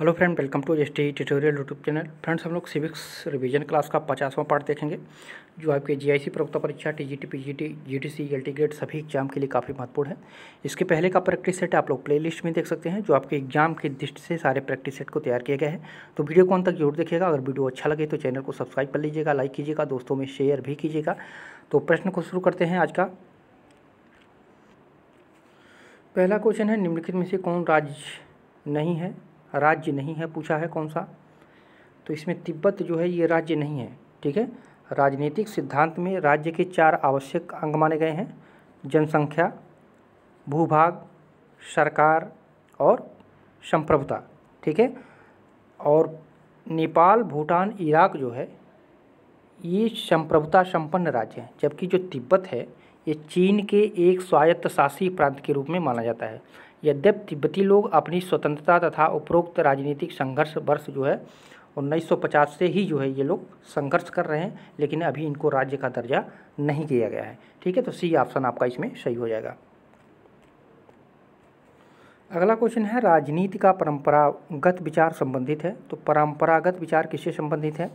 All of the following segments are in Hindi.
Hello friend, welcome to ST tutorial YouTube channel. Friends, हम लोग सिविक्स रिवीजन क्लास का 50वां पार्ट देखेंगे, जो आपके जीआईसी प्रवक्ता परीक्षा, TGT, PGT, GTC, LT grade सभी एग्जाम के लिए काफ़ी महत्वपूर्ण है। इसके पहले का प्रैक्टिस सेट आप लोग प्लेलिस्ट में देख सकते हैं, जो आपके एग्जाम की दृष्टि से सारे प्रैक्टिस सेट को तैयार किया गया है। तो वीडियो को अंत तक जरूर देखिएगा। अगर वीडियो अच्छा लगे तो चैनल को सब्सक्राइब कर लीजिएगा, लाइक कीजिएगा, दोस्तों में शेयर भी कीजिएगा। तो प्रश्न को शुरू करते हैं आज का। पहला क्वेश्चन है, निम्नलिखित में से कौन राज्य नहीं है पूछा है कौन सा। तो इसमें तिब्बत जो है ये राज्य नहीं है। ठीक है, राजनीतिक सिद्धांत में राज्य के 4 आवश्यक अंग माने गए हैं: जनसंख्या, भूभाग, सरकार और संप्रभुता। ठीक है, और नेपाल, भूटान, इराक जो है ये संप्रभुता संपन्न राज्य हैं, जबकि जो तिब्बत है ये चीन के एक स्वायत्त शासी प्रांत के रूप में माना जाता है। यद्यपि तिब्बती लोग अपनी स्वतंत्रता तथा उपरोक्त राजनीतिक संघर्ष वर्ष जो है 1950 से ही जो है ये लोग संघर्ष कर रहे हैं, लेकिन अभी इनको राज्य का दर्जा नहीं दिया गया है। ठीक है, तो सी ऑप्शन आपका इसमें सही हो जाएगा। अगला क्वेश्चन है, राजनीति का परंपरागत विचार संबंधित है। तो परंपरागत विचार किससे संबंधित है?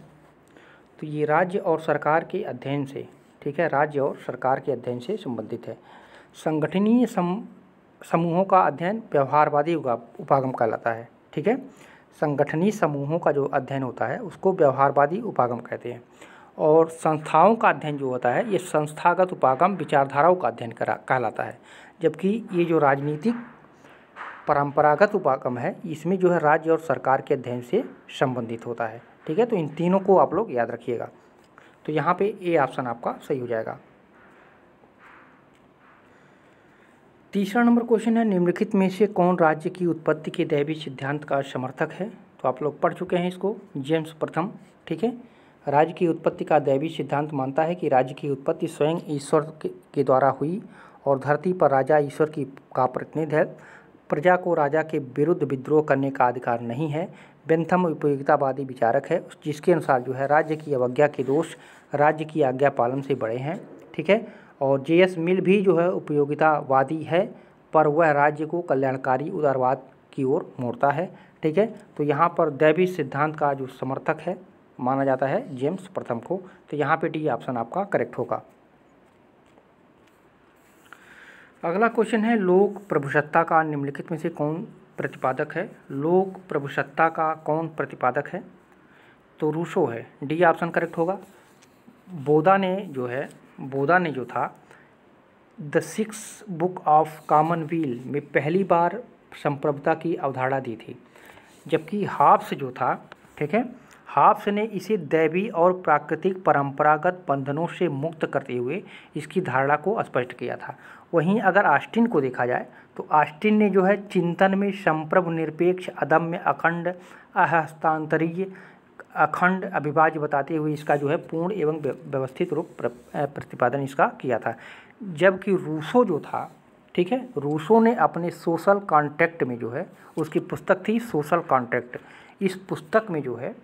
तो ये राज्य और सरकार के अध्ययन से, ठीक है, राज्य और सरकार के अध्ययन से संबंधित है। संगठनीय समूहों का अध्ययन व्यवहारवादी उपागम कहलाता है। ठीक है, संगठनीय समूहों का जो अध्ययन होता है उसको व्यवहारवादी उपागम कहते हैं। और संस्थाओं का अध्ययन जो होता है ये संस्थागत उपागम विचारधाराओं का अध्ययन कहलाता है। जबकि ये जो राजनीतिक परंपरागत उपागम है इसमें जो है राज्य और सरकार के अध्ययन से संबंधित होता है। ठीक है, तो इन तीनों को आप लोग याद रखिएगा। तो यहाँ पे ए ऑप्शन आपका सही हो जाएगा। तीसरा नंबर क्वेश्चन है, निम्नलिखित में से कौन राज्य की उत्पत्ति के दैवी सिद्धांत का समर्थक है? तो आप लोग पढ़ चुके हैं इसको, जेम्स प्रथम। ठीक है, राज्य की उत्पत्ति का दैवी सिद्धांत मानता है कि राज्य की उत्पत्ति स्वयं ईश्वर के द्वारा हुई और धरती पर राजा ईश्वर का प्रतिनिधि है। प्रजा को राजा के विरुद्ध विद्रोह करने का अधिकार नहीं है। बेंथम उपयोगितावादी विचारक है, जिसके अनुसार जो है राज्य की अवज्ञा के दोष राज्य की आज्ञा पालन से बड़े हैं। ठीक है, और जेएस मिल भी जो है उपयोगितावादी है, पर वह राज्य को कल्याणकारी उदारवाद की ओर मोड़ता है। ठीक है, तो यहाँ पर दैवी सिद्धांत का जो समर्थक है माना जाता है जेम्स प्रथम को। तो यहाँ पे डी ऑप्शन आपका करेक्ट होगा। अगला क्वेश्चन है, लोक प्रभुसत्ता का निम्नलिखित में से कौन प्रतिपादक है? लोक प्रभुसत्ता का कौन प्रतिपादक है? तो रूसो है, डी ऑप्शन करेक्ट होगा। बोधा ने जो था द 6 बुक ऑफ कॉमनवेल्थ में पहली बार संप्रभुता की अवधारणा दी थी। जबकि हाब्स जो था, ठीक है, हाब्स ने इसे दैवी और प्राकृतिक परंपरागत बंधनों से मुक्त करते हुए इसकी धारणा को स्पष्ट किया था। वहीं अगर ऑस्टिन को देखा जाए तो ऑस्टिन ने जो है चिंतन में संप्रभु, निरपेक्ष, अदम्य, अखंड, अहस्तांतरीय, अखंड, अविभाज्य बताते हुए इसका जो है पूर्ण एवं व्यवस्थित रूप प्रतिपादन इसका किया था। जबकि रूसो जो था, ठीक है, रूसो ने अपने सोशल कॉन्ट्रैक्ट में जो है, उसकी पुस्तक थी सोशल कॉन्ट्रैक्ट, इस पुस्तक में जो है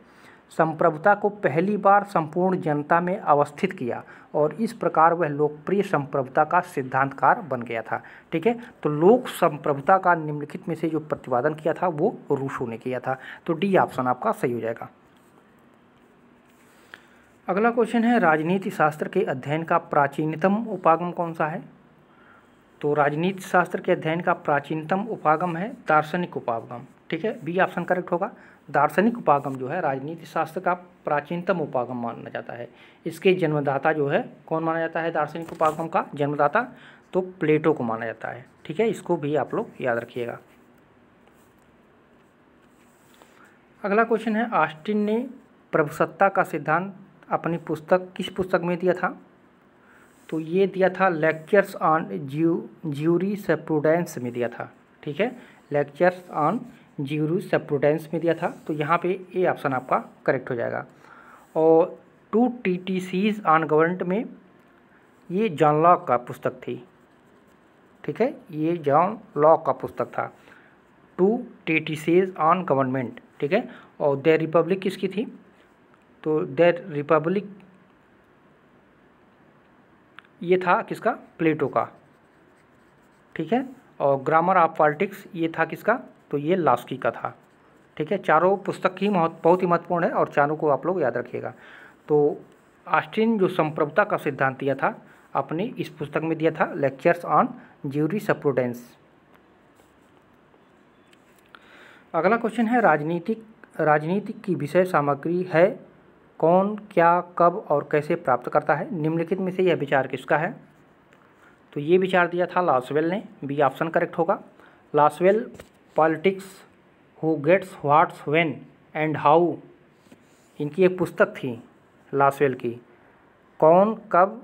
संप्रभुता को पहली बार संपूर्ण जनता में अवस्थित किया और इस प्रकार वह लोकप्रिय संप्रभुता का सिद्धांतकार बन गया था। ठीक है, तो लोक संप्रभुता का निम्नलिखित में से जो प्रतिपादन किया था वो रूसो ने किया था। तो डी ऑप्शन आपका सही हो जाएगा। अगला क्वेश्चन है, राजनीति शास्त्र के अध्ययन का प्राचीनतम उपागम कौन सा है? तो राजनीति शास्त्र के अध्ययन का प्राचीनतम उपागम है दार्शनिक उपागम। ठीक है, बी ऑप्शन करेक्ट होगा। दार्शनिक उपागम जो है राजनीति शास्त्र का प्राचीनतम उपागम माना जाता है। इसके जन्मदाता जो है कौन माना जाता है? दार्शनिक उपागम का जन्मदाता तो प्लेटो को माना जाता है। ठीक है, इसको भी आप लोग याद रखिएगा। अगला क्वेश्चन है, ऑस्टिन ने प्रभुसत्ता का सिद्धांत अपनी पुस्तक किस पुस्तक में दिया था? तो ये दिया था लेक्चर्स ऑन ज्यूरिस्प्रूडेंस में दिया था। ठीक है, लेक्चर्स ऑन ज्यूरिस्प्रूडेंस में दिया था। तो यहाँ पे ए ऑप्शन आपका करेक्ट हो जाएगा। और 2 TTCs ऑन गवर्नमेंट में ये जॉन लॉक का पुस्तक थी। ठीक है, ये जॉन लॉक का पुस्तक था, 2 TTCs ऑन गवर्नमेंट। ठीक है, और द रिपब्लिक किसकी थी? तो द रिपब्लिक ये था किसका? प्लेटो का। ठीक है, और ग्रामर ऑफ पॉलिटिक्स ये था किसका? तो ये लास्की का था। ठीक है, चारों पुस्तक ही बहुत ही महत्वपूर्ण है और चारों को आप लोग याद रखिएगा। तो ऑस्टिन जो संप्रभुता का सिद्धांत दिया था अपनी इस पुस्तक में दिया था, लेक्चर्स ऑन ज्यूरिस्प्रूडेंस। अगला क्वेश्चन है राजनीति की विषय सामग्री है कौन, क्या, कब और कैसे प्राप्त करता है? निम्नलिखित में से यह विचार किसका है? तो ये विचार दिया था लासवेल ने, बी ऑप्शन करेक्ट होगा। Lasswell politics who gets what's when and how, इनकी एक पुस्तक थी लासवेल की, कौन, कब,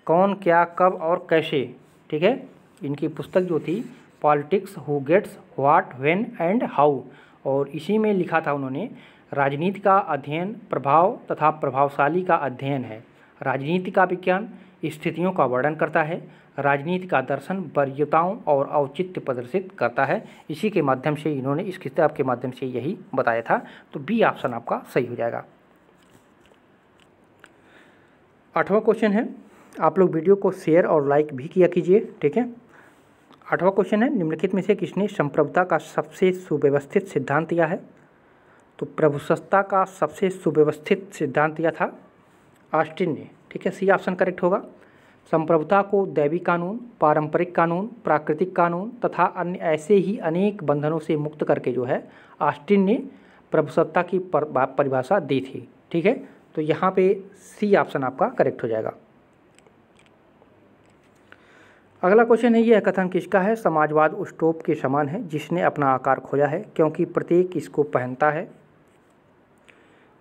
कौन, क्या, कब और कैसे, ठीक है। इनकी पुस्तक जो थी politics who gets what when and how, और इसी में लिखा था उन्होंने राजनीति का अध्ययन प्रभाव तथा प्रभावशाली का अध्ययन है। राजनीति का विज्ञान स्थितियों का वर्णन करता है, राजनीति का दर्शन वरीयताओं और औचित्य प्रदर्शित करता है। इसी के माध्यम से इन्होंने इस किताब के माध्यम से यही बताया था। तो बी ऑप्शन आपका सही हो जाएगा। 8वां क्वेश्चन है, आप लोग वीडियो को शेयर और लाइक भी किया कीजिए, ठीक है। 8वां क्वेश्चन है, निम्नलिखित में से किसने संप्रभुता का सबसे सुव्यवस्थित सिद्धांत दिया है? तो प्रभुसत्ता का सबसे सुव्यवस्थित सिद्धांत दिया था ऑस्टिन ने, ठीक है, सी ऑप्शन करेक्ट होगा। संप्रभुता को दैवी कानून, पारंपरिक कानून, प्राकृतिक कानून तथा अन्य ऐसे ही अनेक बंधनों से मुक्त करके जो है ऑस्टिन ने प्रभुसत्ता की परिभाषा दी थी, ठीक है। तो यहाँ पे सी ऑप्शन आपका करेक्ट हो जाएगा। अगला क्वेश्चन है, यह कथन किसका है? समाजवाद उस टोप के समान है जिसने अपना आकार खोया है क्योंकि प्रत्येक इसको पहनता है।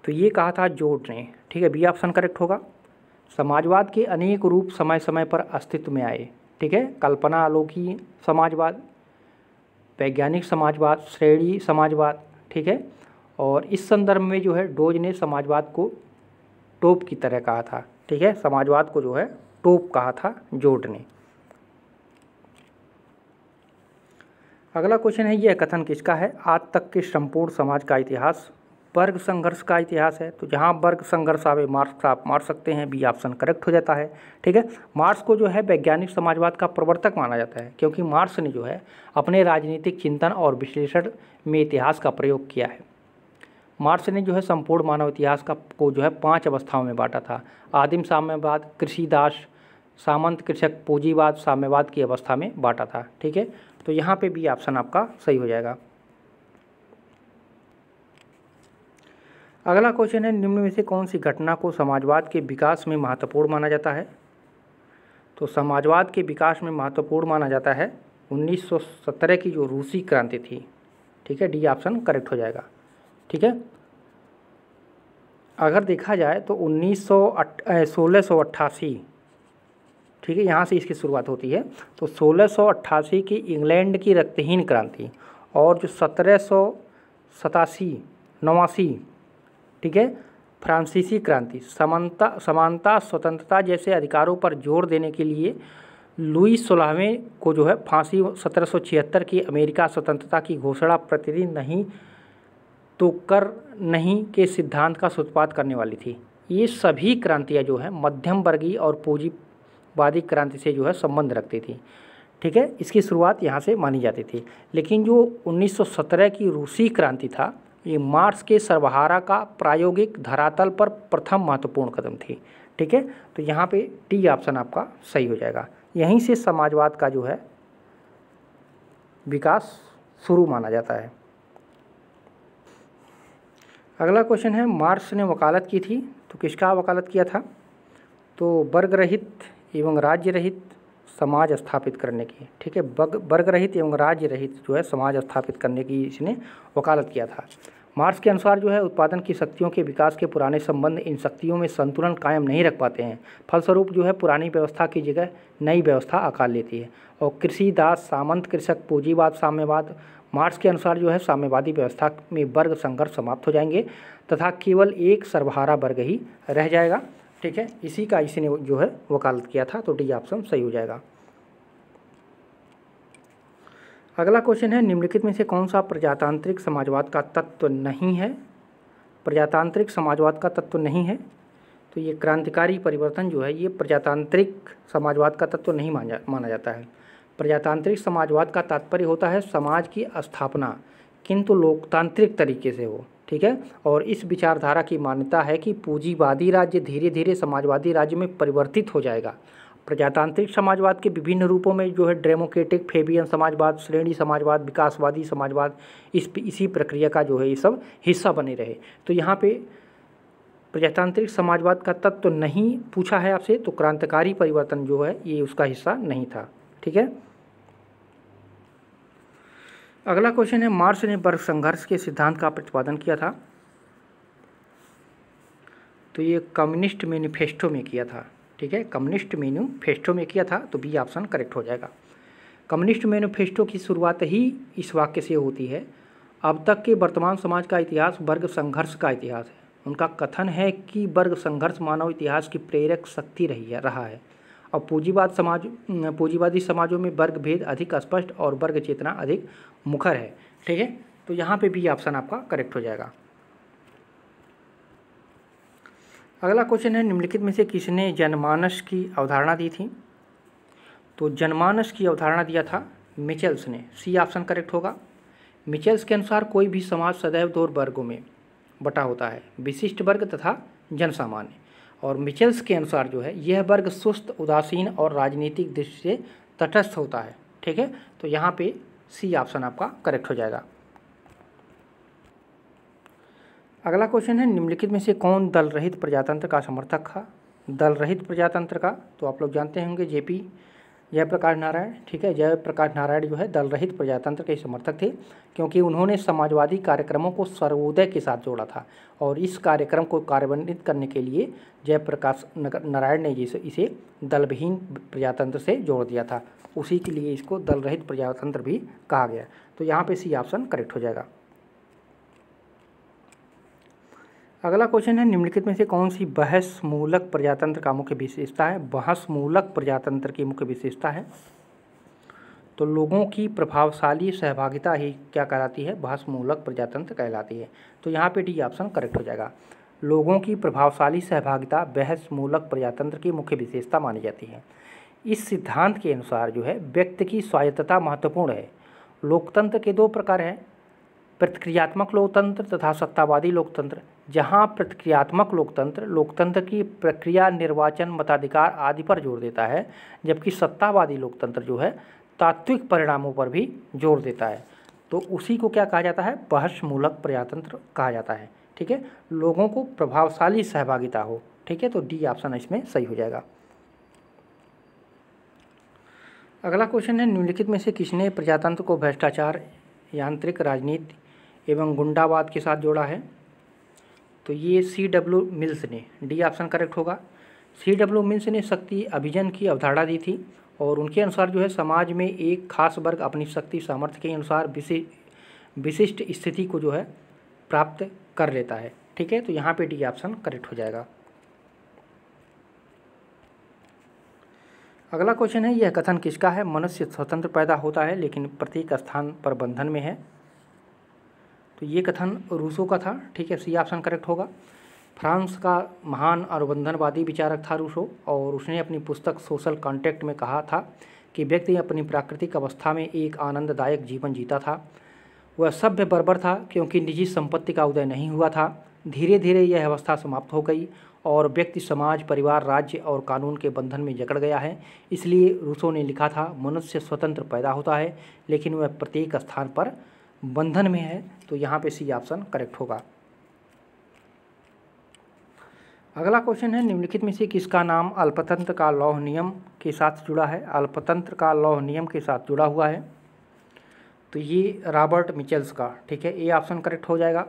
तो ये कहा था जोड ने, ठीक है, बी ऑप्शन करेक्ट होगा। समाजवाद के अनेक रूप समय समय पर अस्तित्व में आए, ठीक है। कल्पना आलोकी समाजवाद, वैज्ञानिक समाजवाद, श्रेणी समाजवाद, ठीक है। और इस संदर्भ में जो है डोज ने समाजवाद को टोप की तरह कहा था, ठीक है। समाजवाद को जो है टोप कहा था जोड ने। अगला क्वेश्चन है, यह कथन किसका है? आज तक के संपूर्ण समाज का इतिहास वर्ग संघर्ष का इतिहास है। तो जहाँ वर्ग संघर्ष आवे मार्क्स आप मार सकते हैं, बी ऑप्शन करेक्ट हो जाता है, ठीक है। मार्क्स को जो है वैज्ञानिक समाजवाद का प्रवर्तक माना जाता है क्योंकि मार्क्स ने जो है अपने राजनीतिक चिंतन और विश्लेषण में इतिहास का प्रयोग किया है। मार्क्स ने जो है संपूर्ण मानव इतिहास को जो है 5 अवस्थाओं में बांटा था। आदिम साम्यवाद, कृषिदास, सामंत कृषक, पूंजीवाद, साम्यवाद की अवस्था में बांटा था, ठीक है। तो यहाँ पे बी ऑप्शन आपका सही हो जाएगा। अगला क्वेश्चन है, निम्न में से कौन सी घटना को समाजवाद के विकास में महत्वपूर्ण माना जाता है? तो समाजवाद के विकास में महत्वपूर्ण माना जाता है 1917 की जो रूसी क्रांति थी, ठीक है, डी ऑप्शन करेक्ट हो जाएगा, ठीक है। अगर देखा जाए तो 1688, ठीक है, यहाँ से इसकी शुरुआत होती है। तो 1688 की इंग्लैंड की रक्तहीन क्रांति और जो 1789, ठीक है, फ्रांसीसी क्रांति, समानता स्वतंत्रता जैसे अधिकारों पर जोर देने के लिए लुई 16वें को जो है फांसी 1776 की अमेरिका स्वतंत्रता की घोषणा प्रतिदिन नहीं तो कर नहीं के सिद्धांत का सूत्रपात करने वाली थी। ये सभी क्रांतियाँ जो है मध्यम वर्गीय और पूंजीवादी क्रांति से जो है संबंध रखती थी, ठीक है। इसकी शुरुआत यहाँ से मानी जाती थी। लेकिन जो 1917 की रूसी क्रांति था, ये मार्क्स के सर्वहारा का प्रायोगिक धरातल पर प्रथम महत्वपूर्ण कदम थी, ठीक है। तो यहाँ पे डी ऑप्शन आपका सही हो जाएगा। यहीं से समाजवाद का जो है विकास शुरू माना जाता है। अगला क्वेश्चन है, मार्क्स ने वकालत की थी, तो किसका वकालत किया था? तो वर्ग रहित एवं राज्य रहित समाज स्थापित करने की, ठीक है, वर्ग रहित एवं राज्य रहित जो है समाज स्थापित करने की इसने वकालत किया था। मार्क्स के अनुसार जो है उत्पादन की शक्तियों के विकास के पुराने संबंध इन शक्तियों में संतुलन कायम नहीं रख पाते हैं। फलस्वरूप जो है पुरानी व्यवस्था की जगह नई व्यवस्था आकार लेती है। और कृषि दास, सामंत कृषक, पूंजीवाद, साम्यवाद, मार्क्स के अनुसार जो है साम्यवादी व्यवस्था में वर्ग संघर्ष समाप्त हो जाएंगे तथा केवल एक सर्वहारा वर्ग ही रह जाएगा, ठीक है। इसी का इसने जो है वकालत किया था। तो डी ऑप्शन सही हो जाएगा। अगला क्वेश्चन है, निम्नलिखित में से कौन सा प्रजातांत्रिक समाजवाद का तत्व नहीं है? प्रजातांत्रिक समाजवाद का तत्व नहीं है। तो ये क्रांतिकारी परिवर्तन जो है ये प्रजातांत्रिक समाजवाद का तत्व नहीं माना जाता है। प्रजातांत्रिक समाजवाद का तात्पर्य होता है समाज की स्थापना किंतु लोकतांत्रिक तरीके से हो, ठीक है। और इस विचारधारा की मान्यता है कि पूंजीवादी राज्य धीरे धीरे समाजवादी राज्य में परिवर्तित हो जाएगा। प्रजातांत्रिक समाजवाद के विभिन्न रूपों में जो है डेमोक्रेटिक, फेबियन समाजवाद, श्रेणी समाजवाद, विकासवादी समाजवाद, इसी प्रक्रिया का जो है ये सब हिस्सा बने रहे। तो यहाँ पे प्रजातांत्रिक समाजवाद का तत्व तो नहीं पूछा है आपसे, तो क्रांतिकारी परिवर्तन जो है ये उसका हिस्सा नहीं था, ठीक है। अगला क्वेश्चन है, मार्क्स ने वर्ग संघर्ष के सिद्धांत का प्रतिपादन किया था, तो ये कम्युनिस्ट मैनिफेस्टो में किया था, ठीक है। कम्युनिस्ट मैनिफेस्टो में किया था, तो बी ऑप्शन करेक्ट हो जाएगा। कम्युनिस्ट मैनिफेस्टो की शुरुआत ही इस वाक्य से होती है, अब तक के वर्तमान समाज का इतिहास वर्ग संघर्ष का इतिहास है। उनका कथन है कि वर्ग संघर्ष मानव इतिहास की प्रेरक शक्ति रहा है और पूंजीवादी समाजों में वर्ग भेद अधिक स्पष्ट और वर्ग चेतना अधिक मुखर है, ठीक है। तो यहाँ पे भी ऑप्शन आपका करेक्ट हो जाएगा। अगला क्वेश्चन है, निम्नलिखित में से किसने जनमानस की अवधारणा दी थी? तो जनमानस की अवधारणा दिया था मिचेल्स ने, सी ऑप्शन करेक्ट होगा। मिचेल्स के अनुसार कोई भी समाज सदैव दो वर्गों में बटा होता है, विशिष्ट वर्ग तथा जनसामान्य। और मिचेल्स के अनुसार जो है यह वर्ग सुस्त, उदासीन और राजनीतिक दृष्टि से तटस्थ होता है, ठीक है। तो यहाँ पे सी ऑप्शन आपका करेक्ट हो जाएगा। अगला क्वेश्चन है, निम्नलिखित में से कौन दल रहित प्रजातंत्र का समर्थक था? दल रहित प्रजातंत्र का तो आप लोग जानते होंगे जेपी जयप्रकाश नारायण, ठीक है। जयप्रकाश नारायण जो है दल रहित प्रजातंत्र के समर्थक थे, क्योंकि उन्होंने समाजवादी कार्यक्रमों को सर्वोदय के साथ जोड़ा था और इस कार्यक्रम को कार्यान्वित करने के लिए जयप्रकाश नारायण ने इसे दलविहीन प्रजातंत्र से जोड़ दिया था, उसी के लिए इसको दल रहित प्रजातंत्र भी कहा गया। तो यहाँ पे सी ऑप्शन करेक्ट हो जाएगा। अगला क्वेश्चन है, निम्नलिखित में से कौन सी बहस मूलक प्रजातंत्र का मुख्य विशेषता है? बहस मूलक प्रजातंत्र की मुख्य विशेषता है तो लोगों की प्रभावशाली सहभागिता ही क्या कहलाती है? बहस मूलक प्रजातंत्र कहलाती है। तो यहाँ पे डी ऑप्शन करेक्ट हो जाएगा। लोगों की प्रभावशाली सहभागिता बहस मूलक प्रजातंत्र की मुख्य विशेषता मानी जाती है। इस सिद्धांत के अनुसार जो है व्यक्ति की स्वायत्तता महत्वपूर्ण है। लोकतंत्र के दो प्रकार हैं, प्रतिक्रियात्मक लोकतंत्र तथा सत्तावादी लोकतंत्र। जहां प्रतिक्रियात्मक लोकतंत्र लोकतंत्र की प्रक्रिया, निर्वाचन, मताधिकार आदि पर जोर देता है, जबकि सत्तावादी लोकतंत्र जो है तात्विक परिणामों पर भी जोर देता है। तो उसी को क्या कहा जाता है? बहस मूलक प्रजातंत्र कहा जाता है, ठीक है। लोगों को प्रभावशाली सहभागिता हो, ठीक है। तो डी ऑप्शन इसमें सही हो जाएगा। अगला क्वेश्चन है, निम्नलिखित में से किसने प्रजातंत्र को भ्रष्टाचार, यांत्रिक राजनीति एवं गुंडावाद के साथ जोड़ा है? तो ये C.W. मिल्स ने, डी ऑप्शन करेक्ट होगा। C.W. मिल्स ने शक्ति अभिजन की अवधारणा दी थी और उनके अनुसार जो है समाज में एक खास वर्ग अपनी शक्ति सामर्थ्य के अनुसार विशिष्ट स्थिति को जो है प्राप्त कर लेता है, ठीक है। तो यहाँ पे डी ऑप्शन करेक्ट हो जाएगा। अगला क्वेश्चन है, यह कथन किसका है? मनुष्य स्वतंत्र पैदा होता है लेकिन प्रत्येक स्थान पर बंधन में है। तो ये कथन रूसो का था, ठीक है। सी ऑप्शन करेक्ट होगा। फ्रांस का महान अनुबंधनवादी विचारक था रूसो और उसने अपनी पुस्तक सोशल कॉन्ट्रैक्ट में कहा था कि व्यक्ति अपनी प्राकृतिक अवस्था में एक आनंददायक जीवन जीता था। वह सभ्य बर्बर था क्योंकि निजी संपत्ति का उदय नहीं हुआ था। धीरे धीरे यह अवस्था समाप्त हो गई और व्यक्ति समाज, परिवार, राज्य और कानून के बंधन में जकड़ गया है। इसलिए रूसो ने लिखा था, मनुष्य स्वतंत्र पैदा होता है लेकिन वह प्रत्येक स्थान पर बंधन में है। तो यहाँ पे सी ऑप्शन करेक्ट होगा। अगला क्वेश्चन है, निम्नलिखित में से किसका नाम अल्पतंत्र का लौह नियम के साथ जुड़ा है? अल्पतंत्र का लौह नियम के साथ जुड़ा हुआ है तो ये रॉबर्ट मिचेल्स का, ठीक है। ए ऑप्शन करेक्ट हो जाएगा।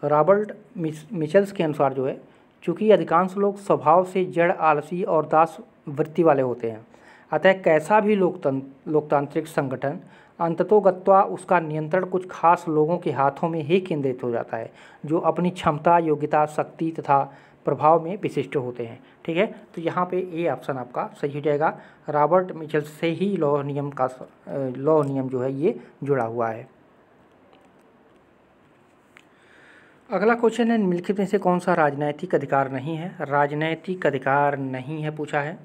रॉबर्ट मिचेल्स के अनुसार जो है, चूँकि अधिकांश लोग स्वभाव से जड़, आलसी और दास वृत्ति वाले होते हैं, अतः कैसा भी लोकतांत्रिक संगठन अंततोगत्वा उसका नियंत्रण कुछ खास लोगों के हाथों में ही केंद्रित हो जाता है, जो अपनी क्षमता, योग्यता, शक्ति तथा प्रभाव में विशिष्ट होते हैं, ठीक है। तो यहाँ पे ए ऑप्शन आपका सही हो जाएगा। रॉबर्ट मिचेल से ही लौह नियम जो है ये जुड़ा हुआ है। अगला क्वेश्चन है, निम्नलिखित में से कौन सा राजनैतिक अधिकार नहीं है? राजनैतिक अधिकार नहीं है पूछा है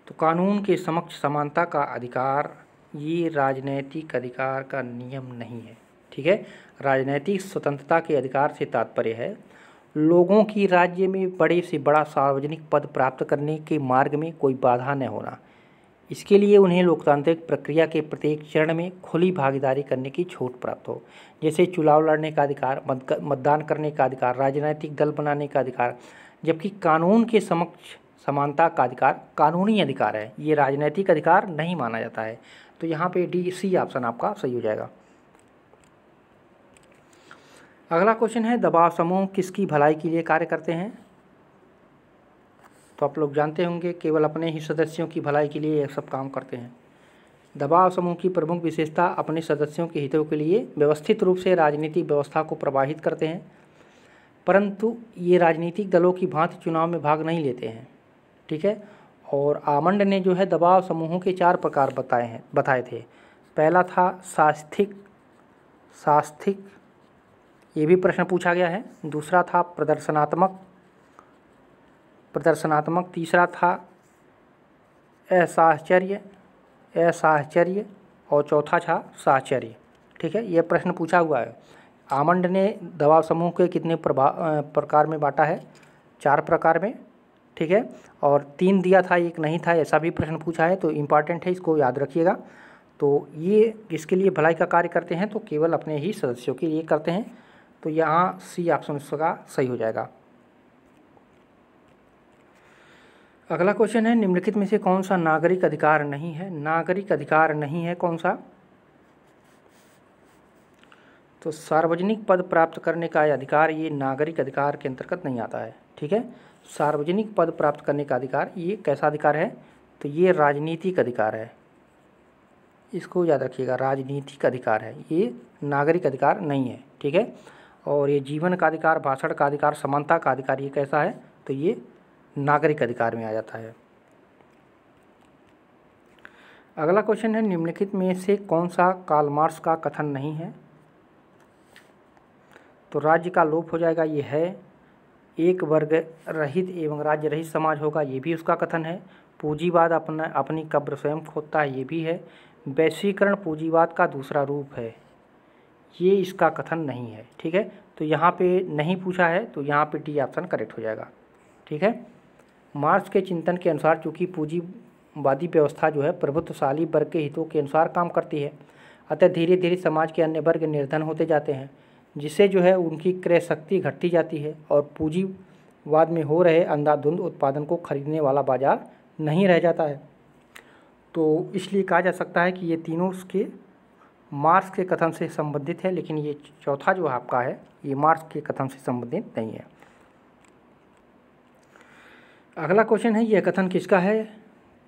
तो कानून के समक्ष समानता का अधिकार, ये राजनैतिक अधिकार का नियम नहीं है, ठीक है। राजनैतिक स्वतंत्रता के अधिकार से तात्पर्य है लोगों की राज्य में बड़े से बड़ा सार्वजनिक पद प्राप्त करने के मार्ग में कोई बाधा न होना। इसके लिए उन्हें लोकतांत्रिक प्रक्रिया के प्रत्येक चरण में खुली भागीदारी करने की छूट प्राप्त हो, जैसे चुनाव लड़ने का अधिकार, मतदान करने का अधिकार, राजनीतिक दल बनाने का अधिकार। जबकि कानून के समक्ष समानता का अधिकार कानूनी अधिकार है, ये राजनीतिक अधिकार नहीं माना जाता है। तो यहाँ पे डी सी ऑप्शन आपका सही हो जाएगा। अगला क्वेश्चन है दबाव समूह किसकी भलाई के लिए कार्य करते हैं? तो आप लोग जानते होंगे केवल अपने ही सदस्यों की भलाई के लिए ये सब काम करते हैं। दबाव समूह की प्रमुख विशेषता अपने सदस्यों के हितों के लिए व्यवस्थित रूप से राजनीतिक व्यवस्था को प्रभावित करते हैं, परंतु ये राजनीतिक दलों की भांति चुनाव में भाग नहीं लेते हैं, ठीक है। और आमंड ने जो है दबाव समूहों के 4 प्रकार बताए थे। पहला था सास्थिक, ये भी प्रश्न पूछा गया है। दूसरा था प्रदर्शनात्मक, तीसरा था असाहचर्य और चौथा था साहचर्य, ठीक है। ये प्रश्न पूछा हुआ है। आमंड ने दबाव समूह के कितने प्रकार में बांटा है? 4 प्रकार में, ठीक है। और 3 दिया था, 1 नहीं था, ऐसा भी प्रश्न पूछा है, तो इम्पॉर्टेंट है, इसको याद रखिएगा। तो ये किसके लिए भलाई का कार्य करते हैं? तो केवल अपने ही सदस्यों के लिए करते हैं। तो यहाँ सी ऑप्शन इसका सही हो जाएगा। अगला क्वेश्चन है निम्नलिखित में से कौन सा नागरिक अधिकार नहीं है? नागरिक अधिकार नहीं है कौन सा? तो सार्वजनिक पद प्राप्त करने का अधिकार ये नागरिक अधिकार के अंतर्गत नहीं आता है, ठीक है। सार्वजनिक पद प्राप्त करने का अधिकार ये कैसा अधिकार है? तो ये राजनीतिक अधिकार है, इसको याद रखिएगा, राजनीतिक अधिकार है, ये नागरिक अधिकार नहीं है, ठीक है। और ये जीवन का अधिकार, भाषण का अधिकार, समानता का अधिकार ये कैसा है? तो ये नागरिक अधिकार में आ जाता है। अगला क्वेश्चन है निम्नलिखित में से कौन सा कार्ल मार्क्स का कथन नहीं है? तो राज्य का लोप हो जाएगा, ये है। एक वर्ग रहित एवं राज्य रहित समाज होगा, ये भी उसका कथन है। पूंजीवाद अपनी कब्र स्वयं खोदता है, ये भी है। वैश्वीकरण पूंजीवाद का दूसरा रूप है, ये इसका कथन नहीं है, ठीक है। तो यहाँ पे नहीं पूछा है, तो यहाँ पे डी ऑप्शन करेक्ट हो जाएगा, ठीक है। मार्क्स के चिंतन के अनुसार चूँकि पूंजीवादी व्यवस्था जो है प्रभुत्वशाली वर्ग के हितों के अनुसार काम करती है, अतः धीरे धीरे समाज के अन्य वर्ग निर्धन होते जाते हैं, जिससे जो है उनकी क्रय शक्ति घटती जाती है और पूंजीवाद में हो रहे अंधाधुंध उत्पादन को खरीदने वाला बाजार नहीं रह जाता है। तो इसलिए कहा जा सकता है कि ये तीनों उसके मार्क्स के कथन से संबंधित है, लेकिन ये चौथा जो आपका है ये मार्क्स के कथन से संबंधित नहीं है। अगला क्वेश्चन है, यह कथन किसका है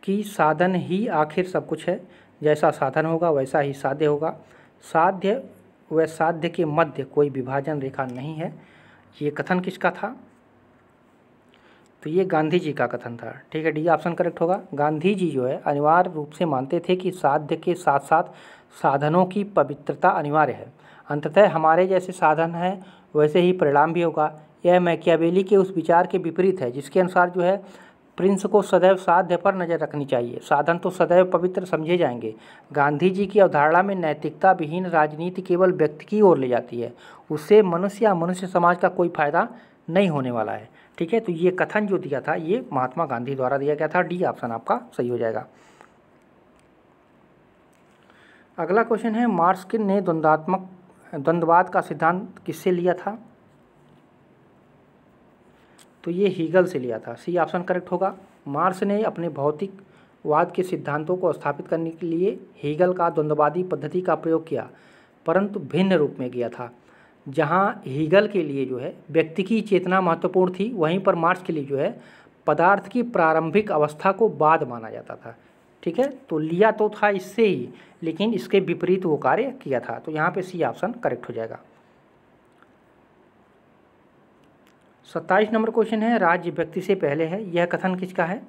कि साधन ही आखिर सब कुछ है, जैसा साधन होगा वैसा ही साध्य होगा, साध्य व साध्य के मध्य कोई विभाजन रेखा नहीं है। ये कथन किसका था? तो ये गांधी जी का कथन था, ठीक है। डी ऑप्शन करेक्ट होगा। गांधी जी जो है अनिवार्य रूप से मानते थे कि साध्य के साथ साथ साधनों की पवित्रता अनिवार्य है। अंततः हमारे जैसे साधन है वैसे ही परिणाम भी होगा। यह मैकियावेली के उस विचार के विपरीत है जिसके अनुसार जो है प्रिंस को सदैव साध्य पर नज़र रखनी चाहिए, साधन तो सदैव पवित्र समझे जाएंगे। गांधी जी की अवधारणा में नैतिकता विहीन राजनीति केवल व्यक्ति की ओर ले जाती है, उससे मनुष्य या मनुष्य समाज का कोई फायदा नहीं होने वाला है, ठीक है। तो ये कथन जो दिया था ये महात्मा गांधी द्वारा दिया गया था। डी ऑप्शन आपका सही हो जाएगा। अगला क्वेश्चन है, मार्क्स ने द्वंद्ववाद का सिद्धांत किससे लिया था? तो ये हीगल से लिया था। सी ऑप्शन करेक्ट होगा। मार्क्स ने अपने भौतिकवाद के सिद्धांतों को स्थापित करने के लिए हीगल का द्वंद्ववादी पद्धति का प्रयोग किया, परंतु भिन्न रूप में किया था। जहाँ हीगल के लिए जो है व्यक्ति की चेतना महत्वपूर्ण थी, वहीं पर मार्क्स के लिए जो है पदार्थ की प्रारंभिक अवस्था को बाद माना जाता था, ठीक है। तो लिया तो था इससे ही, लेकिन इसके विपरीत वो कार्य किया था। तो यहाँ पे सी ऑप्शन करेक्ट हो जाएगा। 27 नंबर क्वेश्चन है, राज्य व्यक्ति से पहले है, यह कथन किसका है?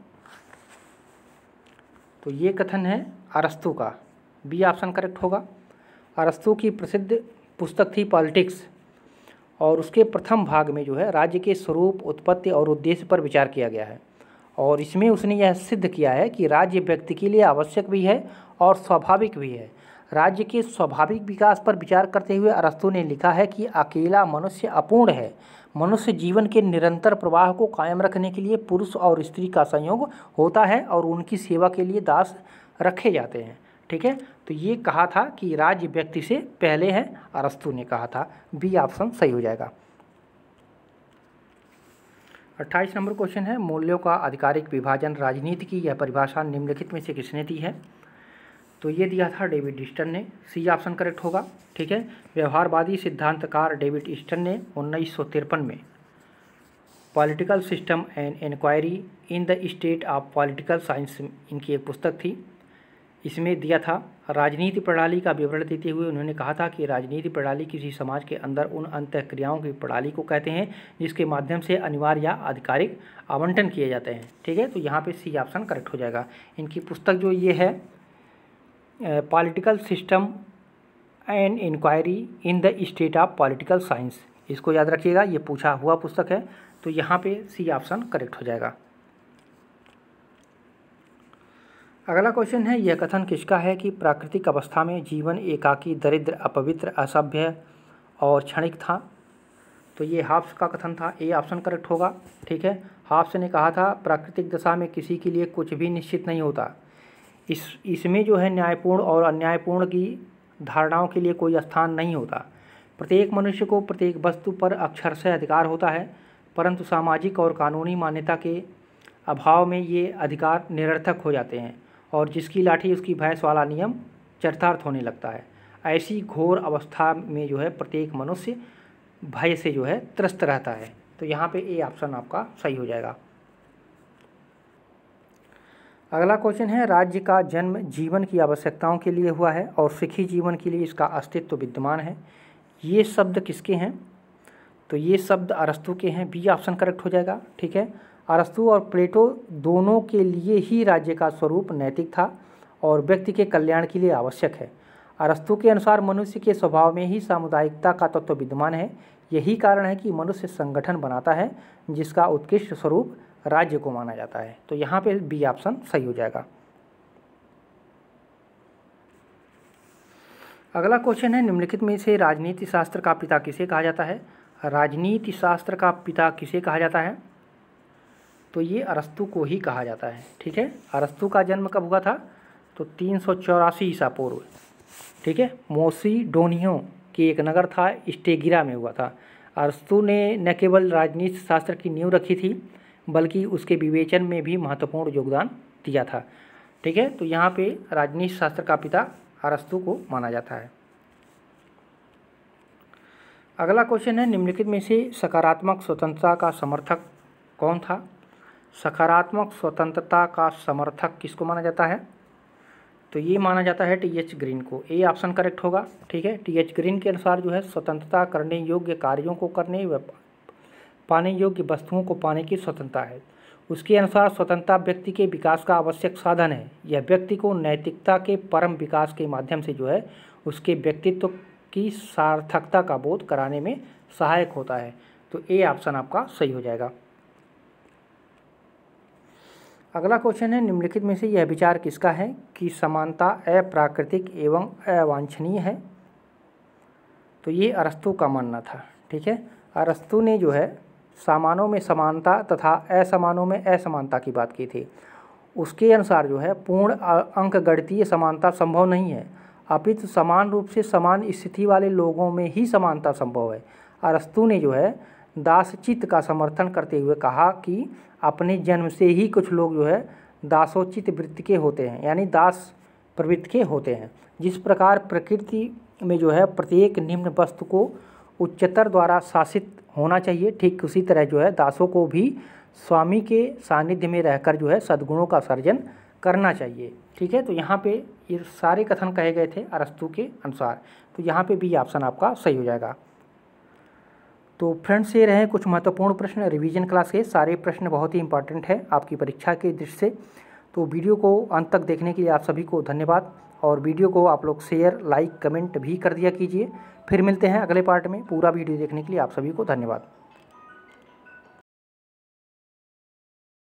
तो ये कथन है अरस्तू का। बी ऑप्शन करेक्ट होगा। अरस्तू की प्रसिद्ध पुस्तक थी पॉलिटिक्स, और उसके प्रथम भाग में जो है राज्य के स्वरूप, उत्पत्ति और उद्देश्य पर विचार किया गया है, और इसमें उसने यह सिद्ध किया है कि राज्य व्यक्ति के लिए आवश्यक भी है और स्वाभाविक भी है। राज्य के स्वाभाविक विकास पर विचार करते हुए अरस्तु ने लिखा है कि अकेला मनुष्य अपूर्ण है। मनुष्य जीवन के निरंतर प्रवाह को कायम रखने के लिए पुरुष और स्त्री का संयोग होता है और उनकी सेवा के लिए दास रखे जाते हैं। ठीक है, तो ये कहा था कि राज्य व्यक्ति से पहले है, अरस्तु ने कहा था। बी ऑप्शन सही हो जाएगा। 28 नंबर क्वेश्चन है, मूल्यों का आधिकारिक विभाजन राजनीति की यह परिभाषा निम्नलिखित में से किसने दी है? तो ये दिया था डेविड ईस्टन ने। सी ऑप्शन करेक्ट होगा। ठीक है, व्यवहारवादी सिद्धांतकार डेविड ईस्टन ने 1953 में political system and inquiry in the state of political science, इनकी एक पुस्तक थी, इसमें दिया था। राजनीति प्रणाली का विवरण देते हुए उन्होंने कहा था कि राजनीति प्रणाली किसी समाज के अंदर उन अंतःक्रियाओं की प्रणाली को कहते हैं जिसके माध्यम से अनिवार्य या आधिकारिक आवंटन किए जाते हैं। ठीक है, तो यहाँ पे सी ऑप्शन करेक्ट हो जाएगा। इनकी पुस्तक जो ये है political system and inquiry in the state of political science, इसको याद रखिएगा, ये पूछा हुआ पुस्तक है। तो यहाँ पे सी ऑप्शन करेक्ट हो जाएगा। अगला क्वेश्चन है, यह कथन किसका है कि प्राकृतिक अवस्था में जीवन एकाकी, दरिद्र, अपवित्र, असभ्य और क्षणिक था? तो ये हॉब्स का कथन था। ए ऑप्शन करेक्ट होगा। ठीक है, हॉब्स ने कहा था प्राकृतिक दशा में किसी के लिए कुछ भी निश्चित नहीं होता। इसमें जो है न्यायपूर्ण और अन्यायपूर्ण की धारणाओं के लिए कोई स्थान नहीं होता। प्रत्येक मनुष्य को प्रत्येक वस्तु पर अक्षरशः अधिकार होता है, परंतु सामाजिक और कानूनी मान्यता के अभाव में ये अधिकार निरर्थक हो जाते हैं और जिसकी लाठी उसकी भैंस वाला नियम चरितार्थ होने लगता है। ऐसी घोर अवस्था में जो है प्रत्येक मनुष्य भय से जो है त्रस्त रहता है। तो यहाँ पे ए ऑप्शन आपका सही हो जाएगा। अगला क्वेश्चन है, राज्य का जन्म जीवन की आवश्यकताओं के लिए हुआ है और सुखी जीवन के लिए इसका अस्तित्व विद्यमान है। ये शब्द किसके हैं? तो ये शब्द अरस्तु के हैं। बी ऑप्शन करेक्ट हो जाएगा। ठीक है, अरस्तु और प्लेटो दोनों के लिए ही राज्य का स्वरूप नैतिक था और व्यक्ति के कल्याण के लिए आवश्यक है। अरस्तु के अनुसार मनुष्य के स्वभाव में ही सामुदायिकता का तत्व विद्यमान है। यही कारण है कि मनुष्य संगठन बनाता है जिसका उत्कृष्ट स्वरूप राज्य को माना जाता है। तो यहाँ पे बी ऑप्शन सही हो जाएगा। अगला क्वेश्चन है, निम्नलिखित में से राजनीति शास्त्र का पिता किसे कहा जाता है? राजनीति शास्त्र का पिता किसे कहा जाता है? तो ये अरस्तु को ही कहा जाता है। ठीक है, अरस्तु का जन्म कब हुआ था? तो 384 ईसा पूर्व। ठीक है, मोसिडोनियो के एक नगर था स्टेगिरा में हुआ था। अरस्तु ने न केवल राजनीति शास्त्र की नींव रखी थी बल्कि उसके विवेचन में भी महत्वपूर्ण योगदान दिया था। ठीक है, तो यहाँ पे राजनीति शास्त्र का पिता अरस्तु को माना जाता है। अगला क्वेश्चन है, निम्नलिखित में से सकारात्मक स्वतंत्रता का समर्थक कौन था? सकारात्मक स्वतंत्रता का समर्थक किसको माना जाता है? तो ये माना जाता है टी.एच. ग्रीन को। ए ऑप्शन करेक्ट होगा। ठीक है, टी.एच. ग्रीन के अनुसार जो है स्वतंत्रता करने योग्य कार्यों को करने व पाने योग्य वस्तुओं को पाने की स्वतंत्रता है। उसके अनुसार स्वतंत्रता व्यक्ति के विकास का आवश्यक साधन है। यह व्यक्ति को नैतिकता के परम विकास के माध्यम से जो है उसके व्यक्तित्व की सार्थकता का बोध कराने में सहायक होता है। तो ए ऑप्शन आपका सही हो जाएगा। अगला क्वेश्चन है, निम्नलिखित में से यह विचार किसका है कि समानता अप्राकृतिक एवं अवांछनीय है? तो ये अरस्तु का मानना था। ठीक है, अरस्तु ने जो है समानों में समानता तथा असमानों में असमानता की बात की थी। उसके अनुसार जो है पूर्ण अंकगणितीय समानता संभव नहीं है, अपितु समान रूप से समान स्थिति वाले लोगों में ही समानता संभव है। अरस्तु ने जो है दासचित्त का समर्थन करते हुए कहा कि अपने जन्म से ही कुछ लोग जो है दासोचित वृत्ति के होते हैं, यानी दास प्रवृत्ति के होते हैं। जिस प्रकार प्रकृति में जो है प्रत्येक निम्न वस्तु को उच्चतर द्वारा शासित होना चाहिए, ठीक उसी तरह जो है दासों को भी स्वामी के सानिध्य में रहकर जो है सद्गुणों का सर्जन करना चाहिए। ठीक है, तो यहाँ पे ये सारे कथन कहे गए थे अरस्तु के अनुसार। तो यहाँ पे बी ऑप्शन आपका सही हो जाएगा। तो फ्रेंड्स, ये रहे कुछ महत्वपूर्ण प्रश्न रिवीजन क्लास के। सारे प्रश्न बहुत ही इंपॉर्टेंट है आपकी परीक्षा के दृष्टि से। तो वीडियो को अंत तक देखने के लिए आप सभी को धन्यवाद और वीडियो को आप लोग शेयर, लाइक, कमेंट भी कर दिया कीजिए। फिर मिलते हैं अगले पार्ट में। पूरा वीडियो देखने के लिए आप सभी को धन्यवाद।